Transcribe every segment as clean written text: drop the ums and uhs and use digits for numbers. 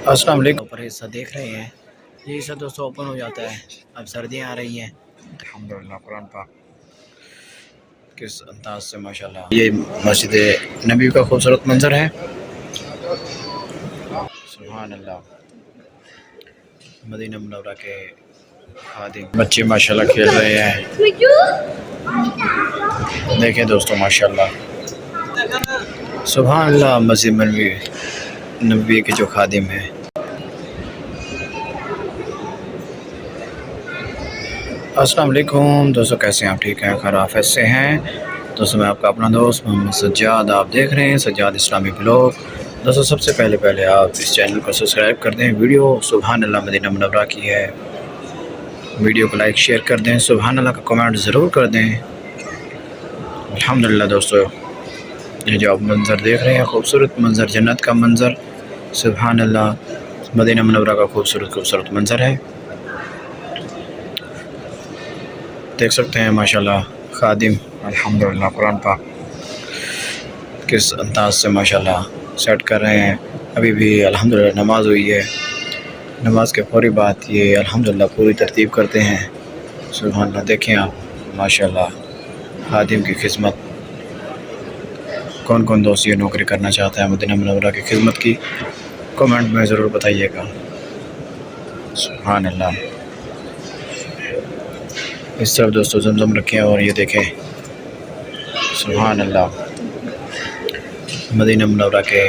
अस्सलाम वालेकुम। ऊपर हिस्सा देख रहे हैं, ये हिस्सा दोस्तों ओपन हो जाता है। अब सर्दियाँ आ रही हैं, अल्हम्दुलिल्लाह कुरान पाक किस अंदाज से माशाल्लाह ये मस्जिद नबी का खूबसूरत मंजर है। सुभान अल्लाह। मदीना मुनव्वरा के खादिम बच्चे माशाल्लाह खेल रहे हैं। देखें दोस्तों माशाल्लाह सुभान अल्लाह। मस्जिद नबी के जो खादिम हैं। अस्सलाम वालेकुम दोस्तों, कैसे हैं आप? ठीक हैं, खैरियत से हैं दोस्तों। मैं आपका अपना दोस्त मोहम्मद सज्जाद, आप देख रहे हैं सज्जाद इस्लामी ब्लॉग। दोस्तों सबसे पहले आप इस चैनल को सब्सक्राइब कर दें। वीडियो सुभान अल्लाह मदीना मुनव्वरा की है, वीडियो को लाइक शेयर कर दें, सुभान अल्लाह का कमेंट ज़रूर कर दें। अल्हम्दुलिल्लाह दोस्तों, ये जो आप मंज़र देख रहे हैं, खूबसूरत मंज़र, जन्नत का मंज़र, सुभान अल्लाह मदीना मुनव्वरा का खूबसूरत मंज़र है। देख सकते हैं माशाल्लाह खादिम अल्हम्दुलिल्लाह कुरान पाक किस अंदाज से माशाल्लाह सेट कर रहे हैं। अभी भी अल्हम्दुलिल्लाह नमाज हुई है, नमाज के फौरी बाद ये अल्हम्दुलिल्लाह पूरी तरतीब करते हैं। सुभान अल्लाह। देखें आप माशाल्लाह खादिम की खिदमत। कौन कौन दोस्त ये नौकरी करना चाहता है मदीना मुनव्वरा की खिदमत की, कमेंट में ज़रूर बताइएगा। सुभान अल्लाह। इस तरफ दोस्तों जमजम रखे हैं और ये देखें सुभान अल्लाह मदीना मुनव्वरा के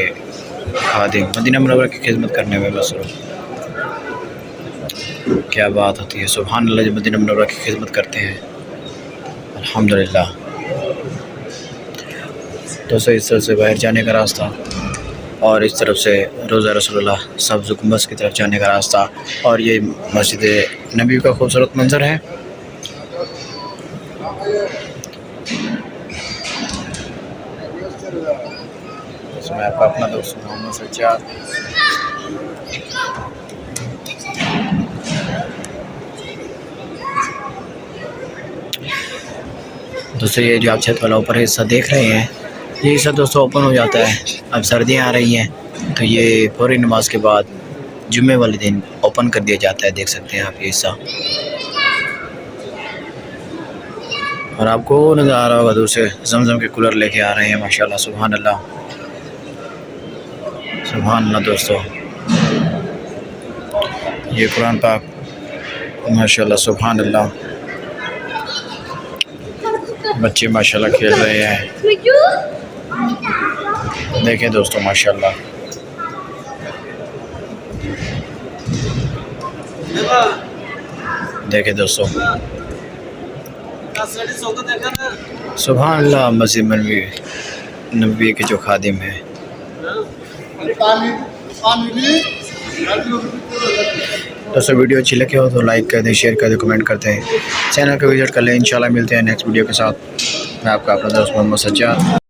खादिम मदीना मुनव्वरा की खिदमत करने में मसरूफ़। क्या बात होती है, सुभान अल्लाह। जब मदीना मुनव्वरा की खिदमत करते हैं अल्हम्दुलिल्लाह। दोस्तों इस तरफ से बाहर जाने का रास्ता और इस तरफ से रोज़ा रसूलुल्लाह सब्ज़ गुंबद की तरफ जाने का रास्ता, और ये मस्जिद नबी का खूबसूरत मंजर है। मैं आपका अपना दोस्त मोहम्मद सज्जाद। दोस्तों ये जो आप छत वाला ऊपर हिस्सा देख रहे हैं, ये हिस्सा दोस्तों ओपन हो जाता है। अब सर्दियाँ आ रही हैं तो ये फौरी नमाज के बाद जुम्मे वाले दिन ओपन कर दिया जाता है। देख सकते हैं आप ये हिस्सा, और आपको नज़र आ रहा होगा दूर से जमजम के कूलर लेके आ रहे हैं माशाल्लाह। सुभान अल्लाह सुभान अल्लाह। दोस्तों ये कुरान पाक माशाल्लाह सुभान अल्लाह। बच्चे माशाल्लाह खेल रहे हैं। देखें दोस्तों माशाल्लाह देखें दोस्तों सुभान अल्लाह मस्जिद नबी के जो खादिम हैं। दोस्तों वीडियो अच्छी लगे हो तो लाइक कर दें, शेयर कर दें, कमेंट करते हैं, चैनल को विजिट कर लें। इंशाल्लाह मिलते हैं नेक्स्ट वीडियो के साथ। मैं आपका अपना दोस्त मोहम्मद सज्जाद।